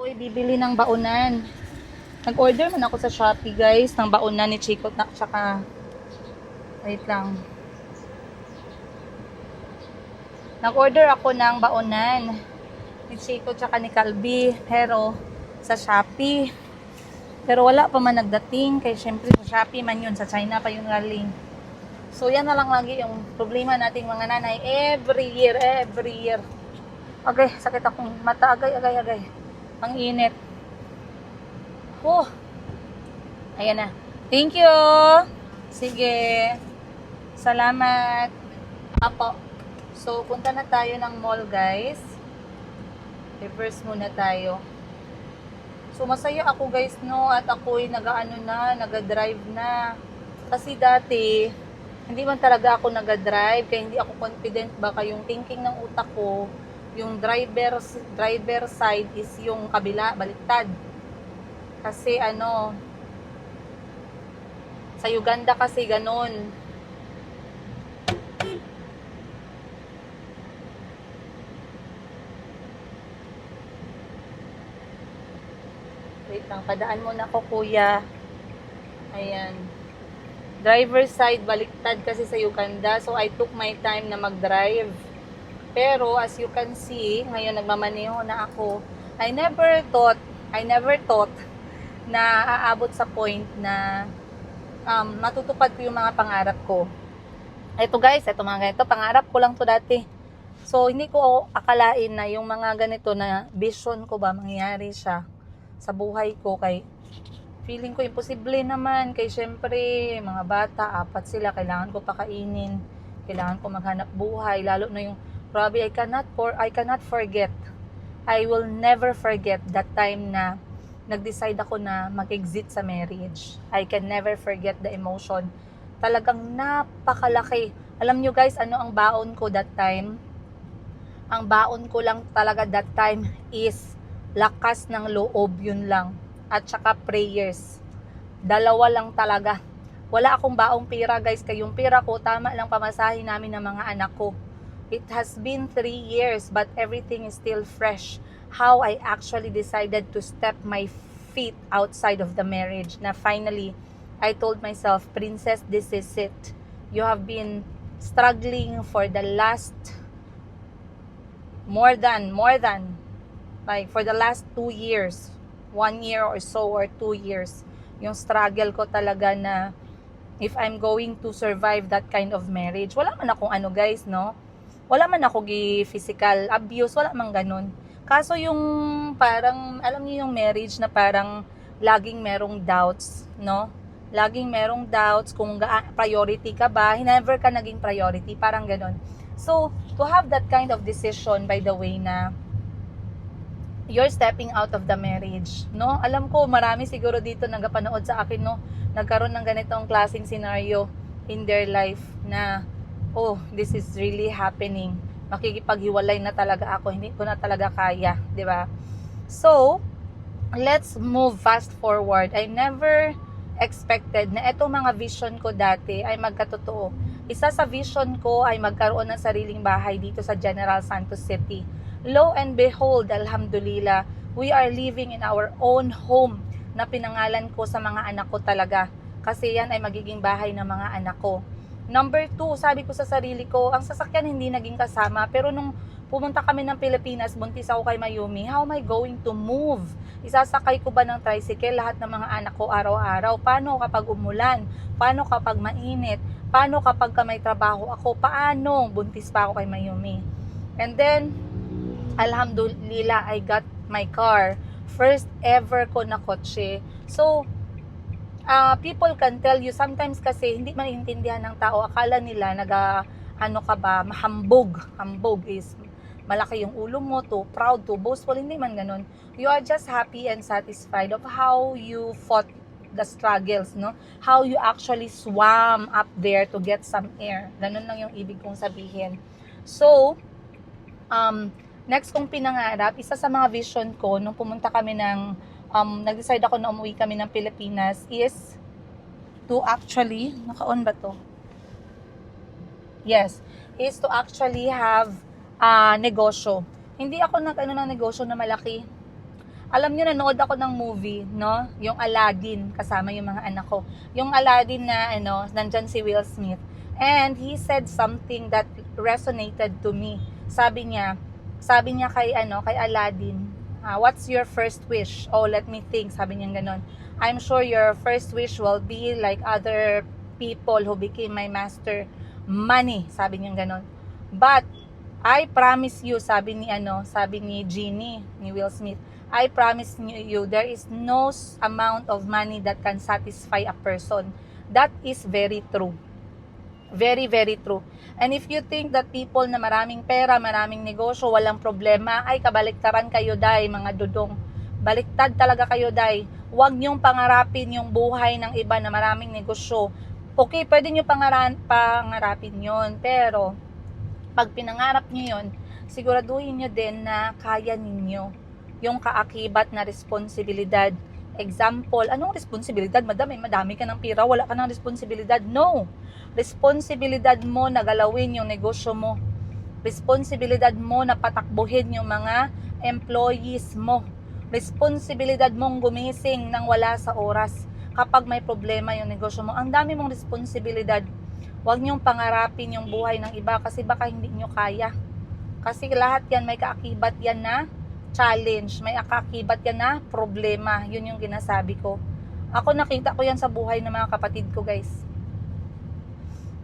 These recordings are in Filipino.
Ako'y bibili ng baonan. Nag-order man ako sa Shopee, guys, ng baonan ni Chico na tsaka wait lang. Nag-order ako ng baonan ni Chico tsaka ni Calby, pero sa Shopee. Pero wala pa man nagdating, kaya syempre sa Shopee man yun, sa China pa yun galing. So yan na lang lagi yung problema nating mga nanay every year. Okay, sakit akong mata, agay. Ang init. Oh, ayan na. Thank you. Sige. Salamat. Apo. So, punta na tayo ng mall, guys. Reverse muna tayo. So, masaya ako, guys, no? At ako'y nag-drive na. Kasi dati, hindi man talaga ako nag-drive. Kaya hindi ako confident. Baka yung thinking ng utak ko, yung driver side is yung kabila, baliktad. Kasi sa Uganda kasi ganun. Wait lang, padaan muna ako, kuya. Ayan. Driver side, baliktad kasi sa Uganda. So, I took my time na mag-drive. Pero, as you can see, ngayon nagmamaneho na ako. I never thought na aabot sa point na matutupad ko yung mga pangarap ko. Ito guys, ito mga ganito, pangarap ko lang to dati. So, hindi ko akalain na yung mga ganito na vision ko ba, mangyayari siya sa buhay ko. Kay feeling ko imposible naman. Kay syempre, mga bata, 4 sila, kailangan ko pakainin. Kailangan ko maghanap buhay. Lalo na yung, grabe, I cannot forget. I will never forget that time na nag-decide ako na mag-exit sa marriage. I can never forget the emotion. Talagang napakalaki. Alam nyo guys, ano ang baon ko that time? Ang baon ko lang talaga that time is lakas ng loob, yun lang. At saka prayers. Dalawa lang talaga. Wala akong baong pira guys. Kaya yung pira ko, tama lang pamasahin namin ng mga anak ko. It has been 3 years but everything is still fresh. How I actually decided to step my feet outside of the marriage. Na finally, I told myself, Princess, this is it. You have been struggling for the last more than like for the last 2 years. 1 year or so or 2 years. Yung struggle ko talaga na if I'm going to survive that kind of marriage. Wala man akong guys, no? Wala man ako physical abuse, wala man ganun. Kaso yung parang, alam niyo yung marriage na parang laging merong doubts, no? Laging merong doubts kung priority ka ba, never ka naging priority, parang ganun. So, to have that kind of decision, by the way, na you're stepping out of the marriage, no? Alam ko, marami siguro dito nagapanood sa akin, no? Nagkaroon ng ganitong klaseng scenario in their life na, oh, this is really happening. Makikipaghiwalay na talaga ako, hindi ko na talaga kaya, di ba? So, let's move fast forward. I never expected na etong mga vision ko dati ay magkatotoo. Isa sa vision ko ay magkaroon ng sariling bahay dito sa General Santos City. Lo and behold, alhamdulillah, we are living in our own home na pinangalan ko sa mga anak ko talaga. Kasi yan ay magiging bahay ng mga anak ko. Number 2, sabi ko sa sarili ko, ang sasakyan hindi naging kasama. Pero nung pumunta kami ng Pilipinas, buntis ako kay Mayumi, how am I going to move? Isasakay ko ba ng tricycle lahat ng mga anak ko araw-araw? Paano kapag umulan? Paano kapag mainit? Paano kapag may trabaho ako? Paano? Buntis pa ako kay Mayumi. And then, alhamdulillah, I got my car. First ever ko na kotse. So, people can tell you, sometimes kasi hindi maintindihan ng tao, akala nila ka ba, mahambog. Hambog is malaki yung ulo mo, too proud, too boastful, hindi man ganun. You are just happy and satisfied of how you fought the struggles, no? How you actually swam up there to get some air. Ganun lang yung ibig kong sabihin. So, next kong pinangarap, isa sa mga vision ko nung pumunta kami nag-decide ako na umuwi kami ng Pilipinas is to actually, naka-on ba to? Yes, is to actually have negosyo. Hindi ako ng negosyo na malaki. Alam nyo, nanood ako ng movie, no? Yung Aladdin, kasama yung mga anak ko. Yung Aladdin na, nandyan si Will Smith. And he said something that resonated to me. Sabi niya kay Aladdin, what's your first wish? Oh, let me think. Sabi niya ganon. I'm sure your first wish will be like other people who became my master. Money, sabi niya ganon. But I promise you, sabi ni Genie, ni Will Smith, I promise you, there is no amount of money that can satisfy a person. That is very true. Very, very true. And if you think that people na maraming pera, maraming negosyo, walang problema, ay kabaliktaran kayo, day, mga dudong. Baliktad talaga kayo, day. Huwag niyong pangarapin yung buhay ng iba na maraming negosyo. Okay, pwede niyo pangarapin yon, pero pag pinangarap niyo yon, siguraduhin niyo din na kaya ninyo yung kaakibat na responsibilidad. Example, anong responsibilidad? Madami ka ng pira, wala ka ng responsibilidad. No! Responsibilidad mo na galawin yung negosyo mo. Responsibilidad mo na patakbuhin yung mga employees mo. Responsibilidad mong gumising nang wala sa oras kapag may problema yung negosyo mo. Ang dami mong responsibilidad. Huwag niyong pangarapin yung buhay ng iba kasi baka hindi niyo kaya. Kasi lahat yan may kaakibat yan na challenge, may kaakibat yan na problema. Yun yung ginasabi ko. Ako nakita ko yan sa buhay ng mga kapatid ko, guys.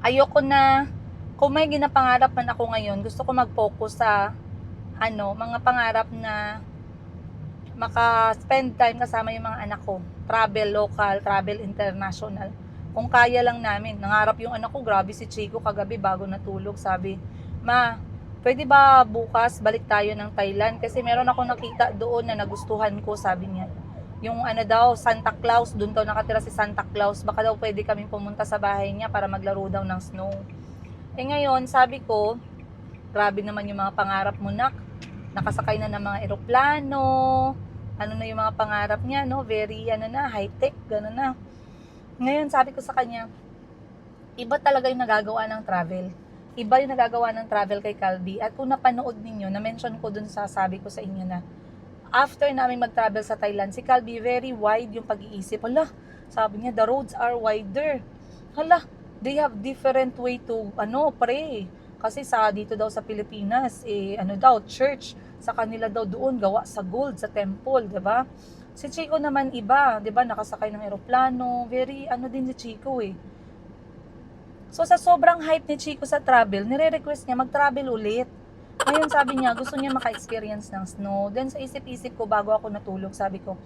Ayoko na, kung may ginapangarap man ako ngayon, gusto ko mag-focus sa mga pangarap na maka-spend time kasama yung mga anak ko. Travel local, travel international. Kung kaya lang namin. Nangarap yung anak ko, grabe si Chico kagabi bago natulog, sabi, Ma, pwede ba bukas balik tayo ng Thailand? Kasi meron ako nakita doon na nagustuhan ko, sabi niya. Yung Santa Claus, doon daw nakatira si Santa Claus. Baka daw pwede kaming pumunta sa bahay niya para maglaro daw ng snow. Eh ngayon, sabi ko, grabe naman yung mga pangarap mo, nak. Nakasakay na ng mga eroplano. Ano na yung mga pangarap niya, no? Very, high-tech, gano'n na. Ngayon, sabi ko sa kanya, iba talaga yung nagagawa ng travel. Iba yung nagagawa ng travel kay Calby. At kung napanood ninyo, na-mention ko dun sa sabi ko sa inyo na after namin mag-travel sa Thailand, si Calby very wide yung pag-iisip. Hala, sabi niya, the roads are wider. Hala, they have different way to pray. Kasi dito daw sa Pilipinas, church. Sa kanila daw doon, gawa sa gold, sa temple, diba? Si Chico naman iba, diba? Nakasakay ng eroplano. Very, din si Chico eh. So sa sobrang hype ni Chico sa travel, nire-request niya mag-travel ulit. Ngayon sabi niya, gusto niya maka-experience ng snow. Then sa isip-isip ko bago ako natulog, sabi ko,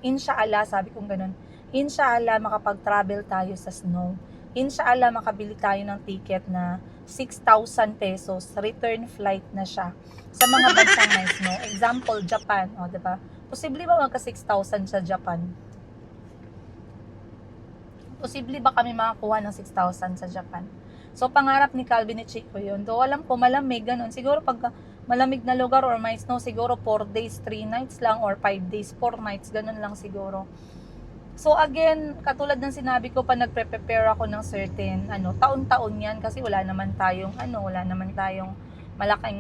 inshallah, sabi ko ganun. Inshallah makapag-travel tayo sa snow. Inshallah makabili tayo ng ticket na 6,000 pesos, return flight na siya. Sa mga bansang may snow. Example, Japan, diba? Posible ba magka 6,000 sa Japan? Posible ba kami makakuha ng 6,000 sa Japan? So, pangarap ni Calvin ni Chico yun. Though, alam ko, malamig, ganun. Siguro, pag malamig na lugar or may snow, siguro 4 days, 3 nights lang, or 5 days, 4 nights, ganun lang siguro. So, again, katulad ng sinabi ko, pa nagpe-prepare ako ng certain, taon-taon yan, kasi wala naman tayong malaking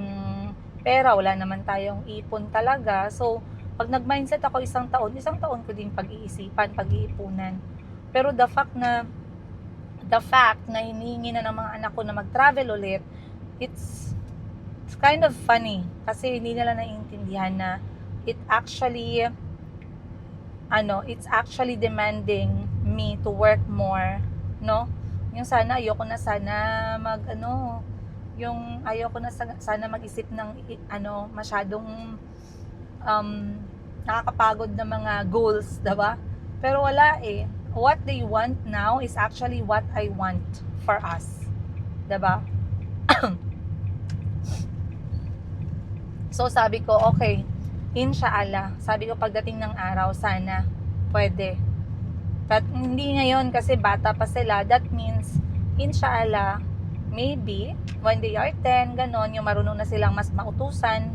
pera, wala naman tayong ipon talaga. So, pag nag-mindset ako isang taon ko din pag-iipunan. Pero the fact na hinihingi na ng mga anak ko na mag-travel ulit, it's kind of funny. Kasi hindi nila naiintindihan na it's actually demanding me to work more, no? Yung ayoko na sana mag-isip ng masyadong nakakapagod na mga goals, diba? Pero wala eh. What they want now is actually what I want for us. Diba? So sabi ko, okay, inshallah. Sabi ko pagdating ng araw, sana pwede. But hindi ngayon kasi bata pa sila. That means, inshallah, maybe, when they are 10, ganon, yung marunong na silang mas mautusan,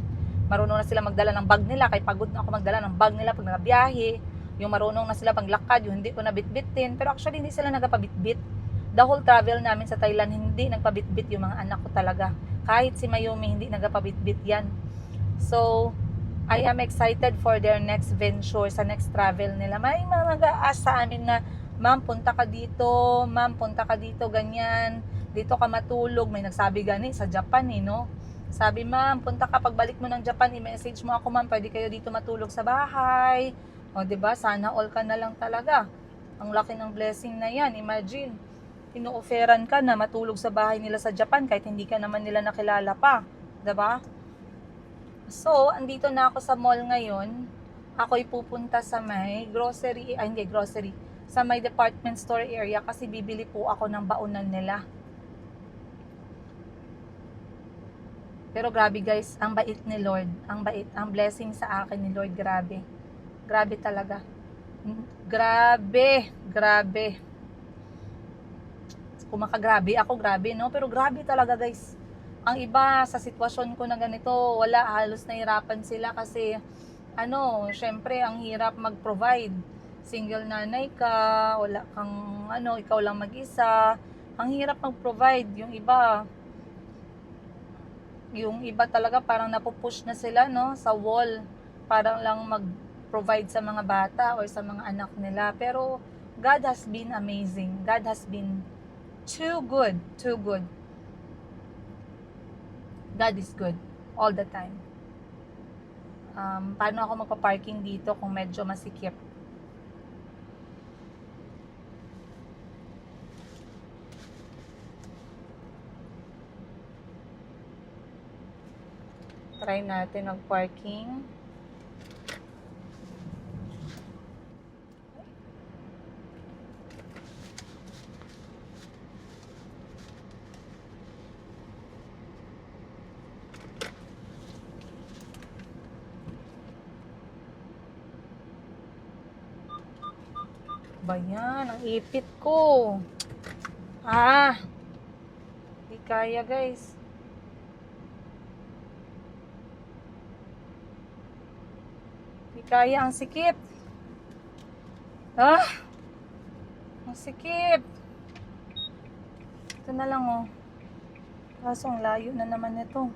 marunong na sila magdala ng bag nila, kaya pagod na ako magdala ng bag nila pag nagabiyahe, yung marunong na sila paglakad, yung hindi ko nabitbitin. Pero actually, hindi sila nagpabitbit. The whole travel namin sa Thailand, hindi nagpabitbit yung mga anak ko talaga. Kahit si Mayumi, hindi nagpabitbit yan. So, I am excited for their next venture, sa next travel nila. May mga nag-aas sa amin na, ma'am, punta ka dito, ma'am, punta ka dito, ganyan. Dito ka matulog. May nagsabi gani sa Japan no? Sabi, ma'am, punta ka, pagbalik mo ng Japan, i-message mo ako, ma'am, pwede kayo dito matulog sa bahay. O, diba? Sana all ka na lang talaga. Ang laki ng blessing na yan. Imagine, ino-offeran ka na matulog sa bahay nila sa Japan kahit hindi ka naman nila nakilala pa. Diba? So, andito na ako sa mall ngayon. Ako'y pupunta sa may grocery, hindi grocery, sa may department store area kasi bibili po ako ng baonan nila. Pero grabe guys, ang bait ni Lord. Ang bait, ang blessing sa akin ni Lord, grabe. Grabe talaga. Grabe, grabe. Kung makagrabe ako, grabe no? Pero grabe talaga guys. Ang iba sa sitwasyon ko na ganito, wala, halos nahirapan sila kasi syempre ang hirap mag-provide. Single nanay ka, wala kang ikaw lang mag-isa. Ang hirap mag-provide. Yung iba talaga parang napupush na sila no sa wall, parang lang mag-provide sa mga bata or sa mga anak nila. Pero God has been amazing. God has been too good, too good. God is good all the time. Paano ako magpa-parking dito kung medyo masikip? Try natin mag-parking. Ba yan? Ang ipit ko. Di kaya guys. Di kaya, ang sikip. Ang sikip. Ito na lang oh. Kaso ang layo na naman ito.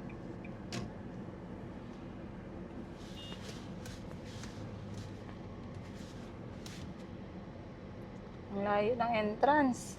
Ang layo ng entrance.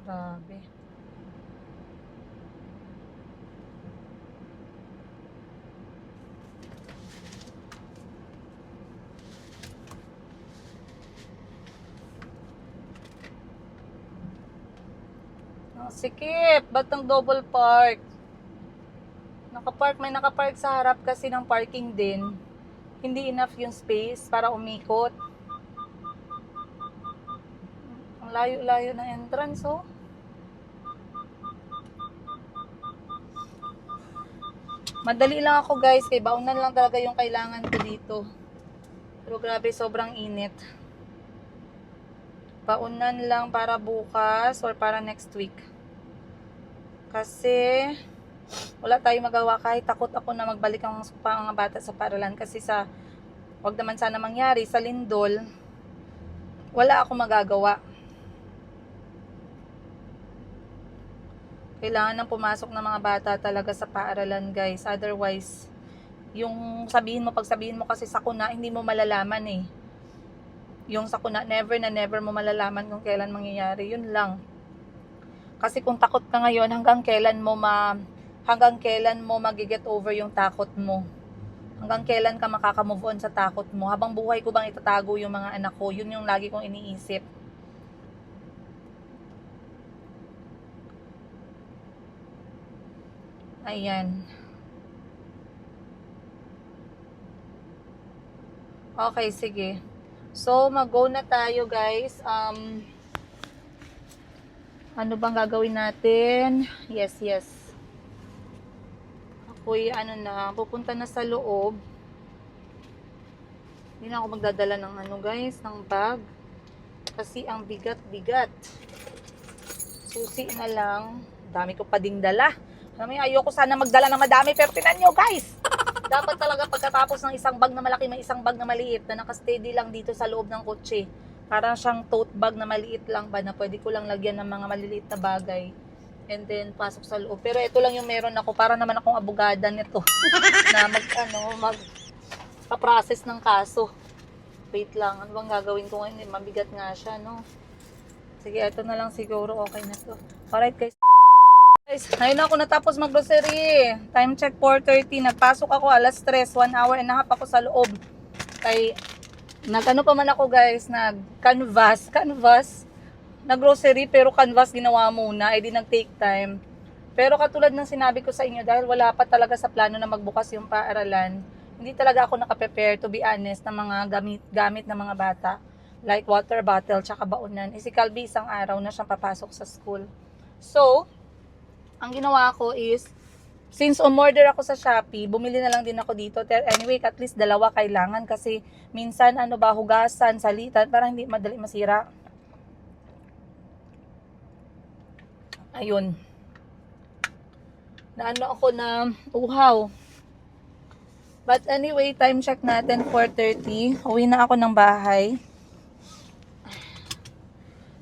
Grabe. Sikip, ba't ang double park? May nakapark sa harap kasi ng parking din. Hindi enough yung space para umikot. Ang layo-layo ng entrance, oh. Madali lang ako guys, kay baunan lang talaga yung kailangan ko dito. Pero grabe, sobrang init. Baunan lang para bukas or para next week. Kasi wala tayong magawa, kahit takot ako na magbalik ang mga bata sa paaralan kasi wag naman sana mangyari sa lindol, wala ako magagawa. Kailangan nang pumasok ng mga bata talaga sa paaralan guys, otherwise yung pag sabihin mo kasi sakuna, hindi mo malalaman yung sakuna, never na never mo malalaman kung kailan mangyayari, yun lang. Kasi kung takot ka ngayon, hanggang kailan mo mag-get over yung takot mo? Hanggang kailan ka makaka-move on sa takot mo? Habang buhay ko bang itatago yung mga anak ko? Yun yung lagi kong iniisip. Ayan. Okay, sige. So, mag-go na tayo guys. Ano bang gagawin natin? Yes. Ako'y pupunta na sa loob. Hindi na ako magdadala ng guys, ng bag. Kasi ang bigat-bigat. Susi na lang. Dami ko pa ding dala. Alam mo, ayoko sana magdala ng madami, pero tinan nyo guys. Dapat talaga pagkatapos ng isang bag na malaki, may isang bag na maliit na nakasteady lang dito sa loob ng kotse. Parang siyang tote bag na maliit lang ba na pwede ko lang lagyan ng mga maliliit na bagay. And then pasok sa loob. Pero ito lang yung meron ako, para naman akong abogada nito. Na pa-process ng kaso. Wait lang, ano bang gagawin ko ngayon? Mabigat nga siya, no? Sige, ito na lang siguro, okay na to. Alright guys. Guys, ngayon ako natapos mag-grocery. Time check 4:30. Nagpasok ako alas 3, 1 hour and a half ako sa loob. Kay nag-ano pa man ako guys, nag-canvas, nag-grocery pero canvas ginawa muna, di nag-take time. Pero katulad ng sinabi ko sa inyo, dahil wala pa talaga sa plano na magbukas yung paaralan, hindi talaga ako nakaprepare, to be honest, ng mga gamit ng mga bata. Like water bottle, tsaka baonan. Si Calby isang araw na siyang papasok sa school. So, ang ginawa ko is, since umorder ako sa Shopee, bumili na lang din ako dito. Anyway, at least dalawa kailangan kasi minsan hugasan, salitan, para hindi madali masira. Ayun. Naano ako na uhaw. But anyway, time check natin 4:30. Uwi na ako ng bahay.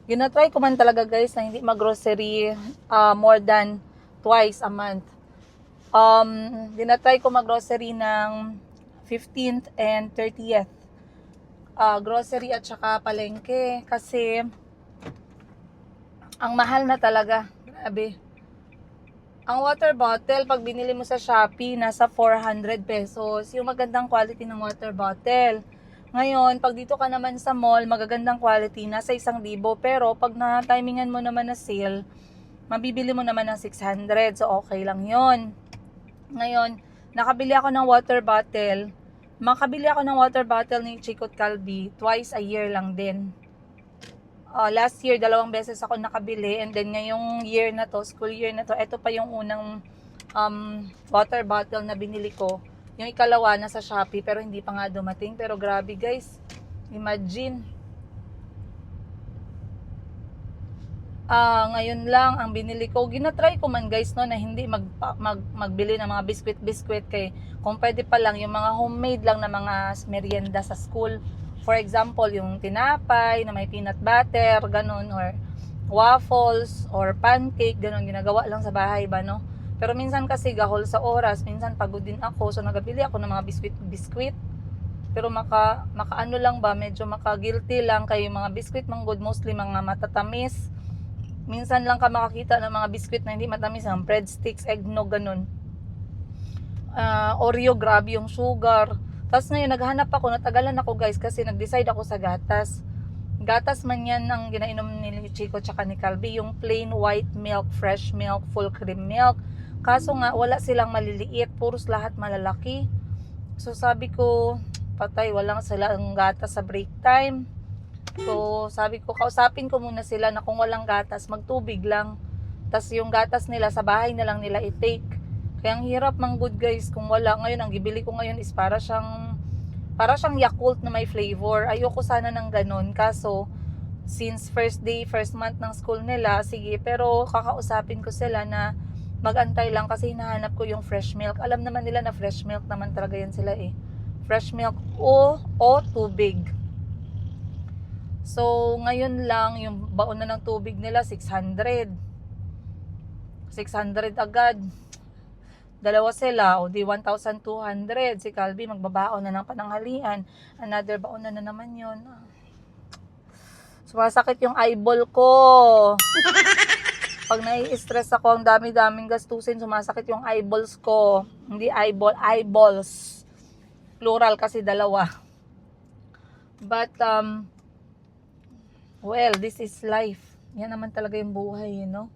Ginatry ko man talaga guys na hindi mag-grocery more than twice a month. Ginatry ko mag-grocery ng 15th and 30th. Grocery at saka palengke. Kasi ang mahal na talaga. Grabe. Ang water bottle, pag binili mo sa Shopee, nasa 400 pesos. Yung magandang quality ng water bottle. Ngayon, pag dito ka naman sa mall, magagandang quality, nasa 1,000. Pero pag na-timingan mo naman na sale, mabibili mo naman ng 600. So, okay lang yon. Ngayon, nakabili ako ng water bottle. Makabili ako ng water bottle ni Chicot Calby twice a year lang din. Last year, 2 beses ako nakabili. And then, ngayong year na to, school year na to, ito pa yung unang water bottle na binili ko. Yung ikalawa nasa Shopee pero hindi pa nga dumating. Pero grabe guys. Imagine. Ngayon lang ang binili ko. Ginatry ko man guys no na hindi magbili ng mga biskwit kay kung pwede pa lang yung mga homemade lang na mga merienda sa school. For example, yung tinapay na may peanut butter, ganun, or waffles or pancake, ganun ginagawa lang sa bahay ba no? Pero minsan kasi gahol sa oras, minsan pagod din ako, so nagabili ako ng mga biskwit. Pero makaano lang ba, medyo maka-guilty lang kay mga biskwit manggod, mostly mga matatamis. Minsan lang ka makakita ng mga biskwit na hindi matamis, ang breadsticks, eggnog, ganun. Oreo, grabe yung sugar. Tapos ngayon, naghanap ako, natagalan ako guys, kasi nag-decide ako sa gatas. Gatas man yan ang ginainom ni Chico tsaka ni Calby, yung plain white milk, fresh milk, full cream milk. Kaso nga, wala silang maliliit. Puros lahat malalaki. So, sabi ko, patay, walang silang gatas sa break time. So, sabi ko, kausapin ko muna sila na kung walang gatas, magtubig lang. Tas yung gatas nila, sa bahay na lang nila i-take. Kaya ang hirap mang good guys kung wala. Ngayon, ang gibili ko ngayon is para siyang Yakult na may flavor. Ayoko sana ng ganun. Kaso, since first month ng school nila, sige, pero kakausapin ko sila na mag-antay lang kasi hinahanap ko yung fresh milk. Alam naman nila na fresh milk naman talaga yan sila eh. Fresh milk o tubig. So, ngayon lang, yung baon na ng tubig nila, 600. 600 agad. Dalawa sila, o di 1,200. Si Calby, magbabaon na ng pananghalian. Another baon na naman yun. Sumasakit yung eyeball ko. Pag nai-stress ako, ang dami-daming gastusin, sumasakit yung eyeballs ko. Hindi eyeball, eyeballs. Plural kasi dalawa. But, well, this is life. Yan naman talaga yung buhay, you know?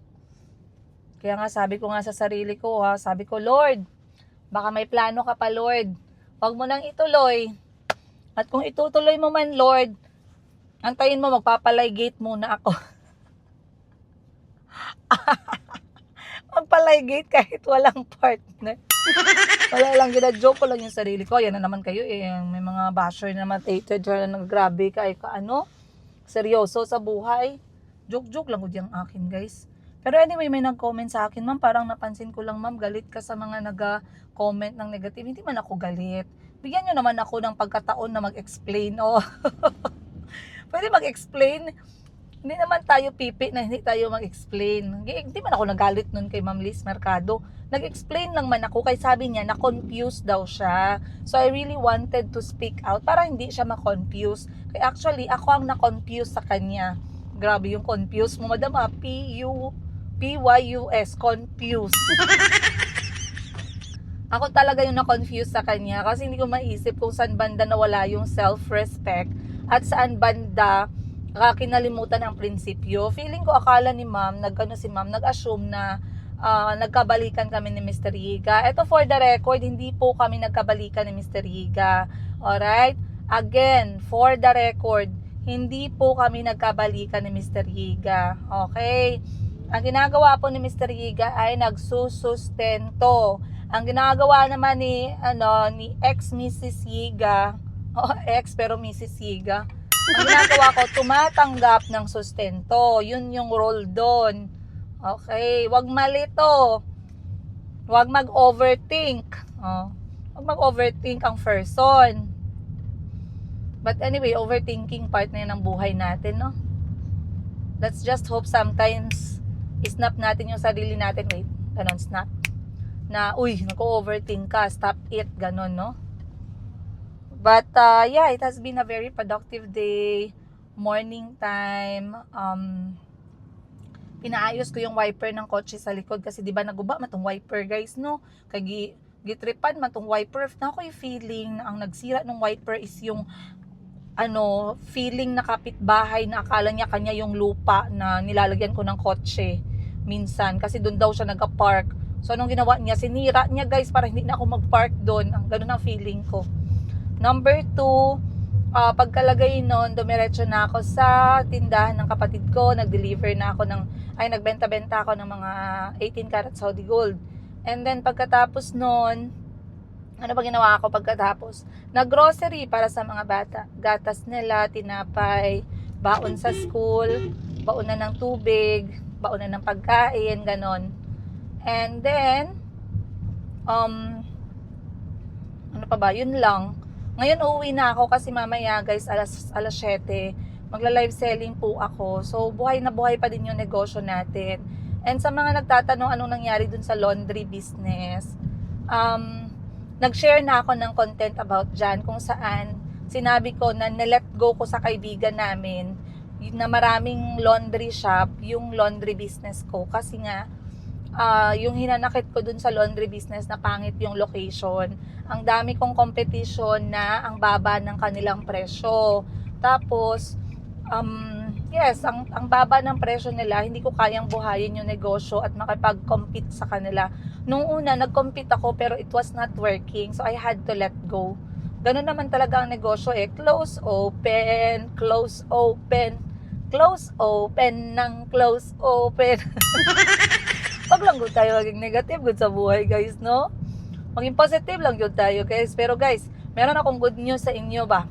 Kaya nga sabi ko nga sa sarili ko, sabi ko, Lord, baka may plano ka pa, Lord. Huwag mo nang ituloy. At kung itutuloy mo man, Lord, antayin mo, magpapalaygate muna ako. Magpalaygate kahit walang partner. Wala lang, gina-joke ko lang yung sarili ko. Yan na naman kayo eh. May mga basher na matated na naggrabe ka. Ano? Seryoso sa buhay. Joke-joke lang ko diyang akin guys. Pero anyway, may nag-comment sa akin, ma'am, parang napansin ko lang, ma'am, galit ka sa mga nag-comment ng negative. Hindi man ako galit. Bigyan nyo naman ako ng pagkataon na mag-explain. Oh, pwede mag-explain. Hindi naman tayo pipi na hindi tayo mag-explain. Hindi man ako nagalit nun kay Ma'am Liz Mercado. Nag-explain lang man ako kay sabi niya na confused daw siya. So I really wanted to speak out para hindi siya ma-confuse. Kaya actually ako ang na-confuse sa kanya. Grabe yung confused mo, madam. P-Y-U-S, confused. Ako talaga yung na-confuse sa kanya kasi hindi ko maisip kung saan banda nawala yung self-respect at saan banda kinalimutan ang prinsipyo. Feeling ko akala ni ma'am, nag-assume na nagkabalikan kami ni Mr. Higa. Ito for the record, hindi po kami nagkabalikan ni Mr. Higa. Alright? Again, for the record, hindi po kami nagkabalikan ni Mr. Higa. Okay? Ang ginagawa po ni Mr. Higa ay nagsusustento. Ang ginagawa naman ni ex-Mrs. Higa, ex pero Mrs. Higa, ang ginagawa ko, tumatanggap ng sustento. Yun yung role doon. Okay, wag malito. Wag mag-overthink. Wag mag-overthink ang person. But anyway, overthinking part na yan ng buhay natin, no? Let's just hope sometimes snap natin yung sarili natin. Wait, ganon, snap. Na, uy, nag-overthink ka, stop it, ganon, no? But yeah, it has been a very productive day. Morning time. Pinaayos ko yung wiper ng kotse sa likod kasi 'di ba naguba matong wiper, guys, no? Kay gitripan matong wiper. Na ako yung feeling na ang nagsira ng wiper is yung feeling na kapitbahay na akala niya kanya yung lupa na nilalagyan ko ng kotse minsan kasi doon daw siya nag-park. So anong ginawa niya? Sinira niya, guys, para hindi na ako mag-park doon. Ang ganoon ang feeling ko. Number 2, pagkalagay nun, dumiretso na ako sa tindahan ng kapatid ko. Nag-deliver na ako nagbenta-benta ako ng mga 18 karat Saudi gold. And then pagkatapos nun, ano ba ginawa ako pagkatapos? Nag-grocery para sa mga bata. Gatas nila, tinapay, baon sa school, baon na ng tubig, baon na ng pagkain, ganon. And then, ano pa ba? Yun lang. Ngayon uuwi na ako kasi mamaya, guys, alas 7, magla-live selling po ako. So buhay na buhay pa din yung negosyo natin. And sa mga nagtatanong anong nangyari dun sa laundry business, nag-share na ako ng content about dyan kung saan sinabi ko na nilet go ko sa kaibigan namin na maraming laundry shop yung laundry business ko kasi nga yung hinanakit ko dun sa laundry business na pangit yung location. Ang dami kong competition na ang baba ng kanilang presyo. Tapos, yes, ang baba ng presyo nila, hindi ko kayang buhayin yung negosyo at makipag-compete sa kanila. Nung una, nag-compete ako pero it was not working. So, I had to let go. Ganun naman talaga ang negosyo eh. Close, open, close, open, close, open, ng close, open. Wag lang good tayo maging negative good sa buhay, guys, no? Maging positive lang good tayo, guys. Pero guys, meron akong good news sa inyo ba?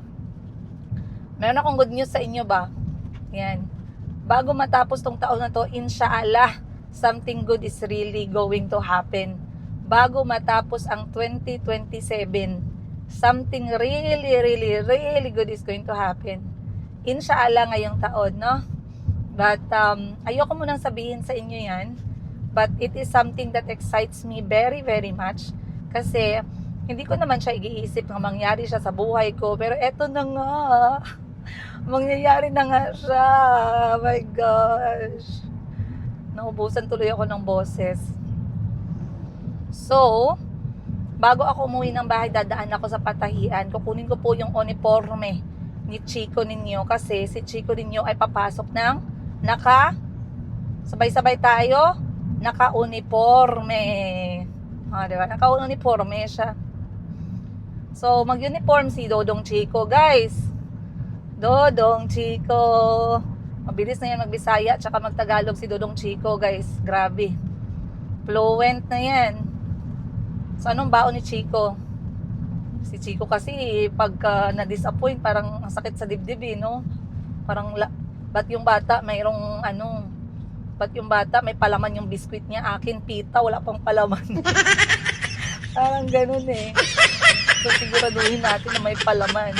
Yan. Bago matapos tong taon na to, inshallah, something good is really going to happen. Bago matapos ang 2027, something really, really, really good is going to happen. Inshallah ngayong taon, no? But ayoko munang sabihin sa inyo yan. But it is something that excites me very, very much. Kasi, hindi ko naman siya igiisip na mangyari siya sa buhay ko. Pero eto na nga. Mangyayari na nga siya. Oh my gosh. Naubusan tuloy ako ng boses. So, bago ako umuwi ng bahay, dadaan ako sa Patahian. Kukunin ko po yung uniforme ni Chico ninyo. Kasi si Chico ninyo ay papasok ng sabay-sabay tayo, naka-uniforme. Diba? Naka-uniforme siya. So, mag-uniform si Dodong Chico, guys. Dodong Chico. Mabilis na yan magbisaya at saka magtagalog si Dodong Chico, guys. Grabe. Fluent na yan. So, anong baon ni Chico? Si Chico kasi, pagka na-disappoint, parang sakit sa dibdib, no? Parang, ba't yung bata mayroong Ba't yung bata, may palaman yung biskwit niya, akin pita, wala pang palaman. Parang ganun eh. So, siguraduhin natin na may palaman.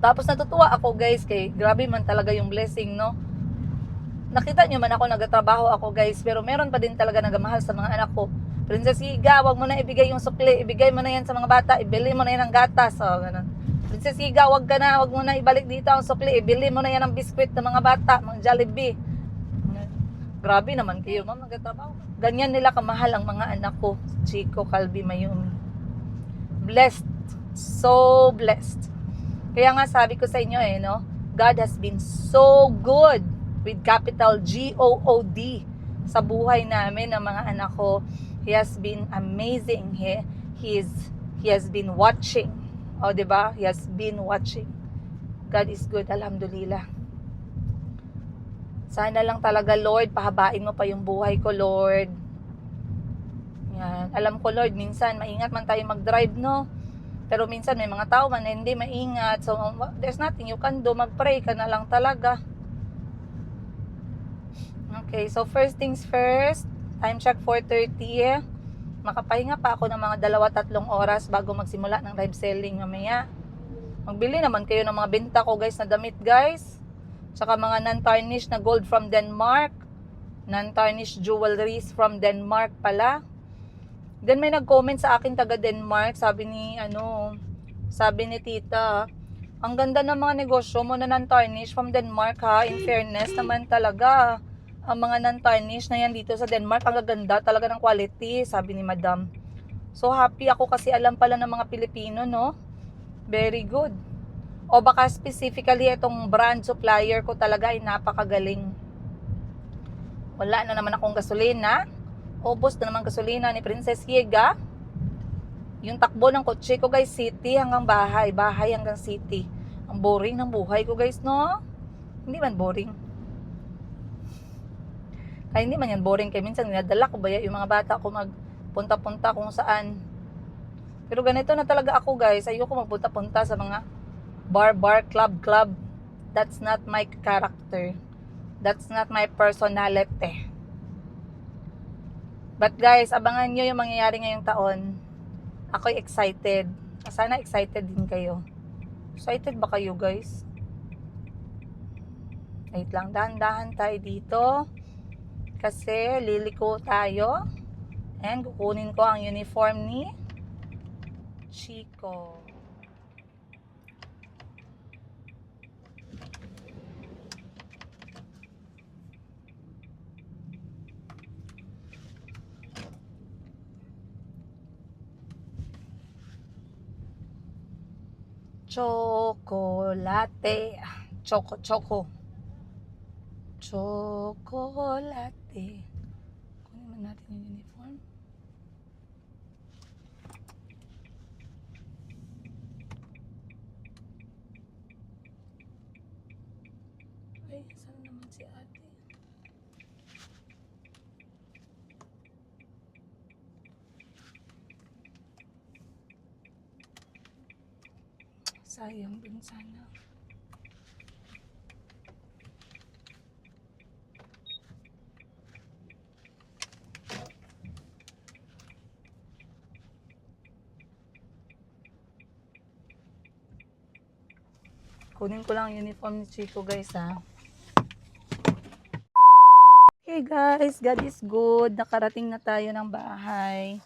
Tapos natutuwa ako guys, kay grabe man talaga yung blessing, no? Nakita nyo man ako, nagtatrabaho ako guys, pero meron pa din talaga nagamahal sa mga anak ko. Princess Higa, wag mo na ibigay yung sukli, ibigay mo na yan sa mga bata, ibili mo na yan ng gatas, o ganun. Princess Higa, wag mo na ibalik dito ang sukli, ibili mo na yan ng biskwit ng mga bata, mga Jollibee. Grabe naman kayo, ma'am, nagtatrabaho. Ganyan nila kamahal ang mga anak ko, Chico, Calvi, Mayumi. Blessed, so blessed. Kaya nga sabi ko sa inyo no, God has been so good with capital G-O-O-D sa buhay namin ng mga anak ko. He has been amazing. He has been watching. O, diba? He has been watching. God is good, alhamdulillah. Sana lang talaga, Lord, pahabain mo pa yung buhay ko, Lord. Yan. Alam ko, Lord, minsan maingat man tayo mag-drive, no? Pero minsan may mga tao man na hindi maingat. So, there's nothing you can do. Mag-pray ka na lang talaga. Okay, so first things first. Time check 4:30. Makapahinga pa ako ng mga 2-3 oras bago magsimula ng live selling mamaya. Magbili naman kayo ng mga benta ko, guys, na damit, guys. Tsaka mga non-tarnished na gold from Denmark. Non-tarnished jewelries from Denmark pala. Then may nag-comment sa akin taga Denmark, sabi ni tita, ang ganda ng mga negosyo mo na non-tarnished from Denmark ha, in fairness naman talaga. Ang mga non-tarnished na yan dito sa Denmark, ang gaganda talaga ng quality, sabi ni madam. So happy ako kasi alam pala ng mga Pilipino, no? Very good. O baka specifically itong brand supplier ko talaga ay napakagaling. Wala na naman akong gasolina. Ubos na naman gasolina ni Princess Higa. Yung takbo ng kotse ko, guys, city hanggang bahay, bahay hanggang city. Ang boring ng buhay ko, guys, no? Hindi man boring. Kaya hindi man yan boring. Kaya minsan ninadala ko ba yung mga bata ko magpunta-punta kung saan. Pero ganito na talaga ako, guys. Ayoko magpunta-punta sa mga bar, club. That's not my character. That's not my personality. But guys, abangan nyo yung mangyayari ngayong taon. Ako'y excited. Sana excited din kayo. Excited ba kayo, guys? Wait lang, dahan-dahan tayo dito. Kasi liliko tayo. And kukunin ko ang uniform ni Chico. Chocolate. Choco. Chocolate. Kunin man natin yung uniform. Ay, saan naman si ate? Sayang dun sana. Kunin ko lang ang uniform ni Chico, guys, ha. Hey guys, God is good. Nakarating na tayo ng bahay.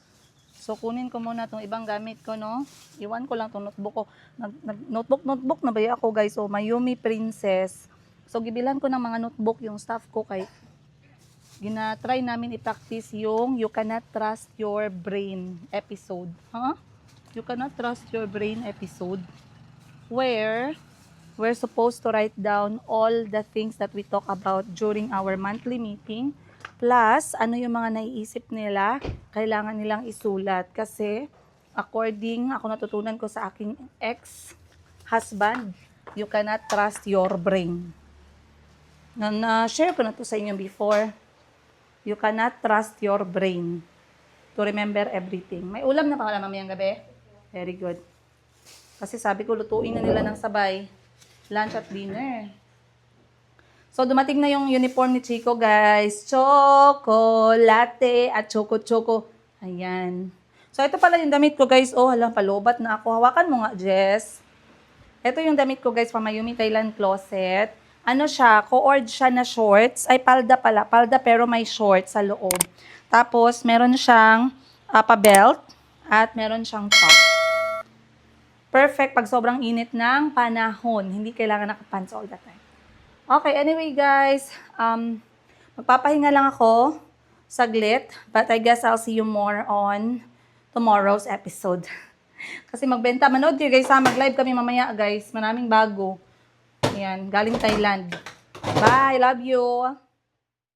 So, kunin ko muna itong ibang gamit ko, no? Iwan ko lang itong notebook ko. Notebook na ba ako, guys? So, Mayumi Princess. So, gibilan ko ng mga notebook yung staff ko kay ginatry namin i-practice yung You Cannot Trust Your Brain episode. Huh? You Cannot Trust Your Brain episode. Where we're supposed to write down all the things that we talk about during our monthly meeting. Plus, ano yung mga naiisip nila, kailangan nilang isulat. Kasi, ako natutunan ko sa aking ex-husband, you cannot trust your brain. Na-share ko na to sa inyo before. You cannot trust your brain to remember everything. May ulam na pa wala mamayang gabi? Very good. Kasi sabi ko, lutuin na nila ng sabay. Lunch at dinner. So, dumating na yung uniform ni Chico, guys. Chocolate at choco-choco. Ayan. So, ito pala yung damit ko, guys. Oh, hala, palobat na ako. Hawakan mo nga, Jess. Ito yung damit ko, guys, from Mayumi Thailand Closet. Ano siya, co-ord siya na shorts. Ay, palda pala. Palda pero may shorts sa loob. Tapos, meron siyang pa-belt at meron siyang top. Perfect pag sobrang init ng panahon. Hindi kailangan nakapants all the time. Okay, anyway guys, magpapahinga lang ako saglit. But I guess I'll see you more on tomorrow's episode. Kasi magbenta. Manood kayo guys ha. Mag-live kami mamaya guys. Maraming bago. Ayan, galing Thailand. Bye, love you.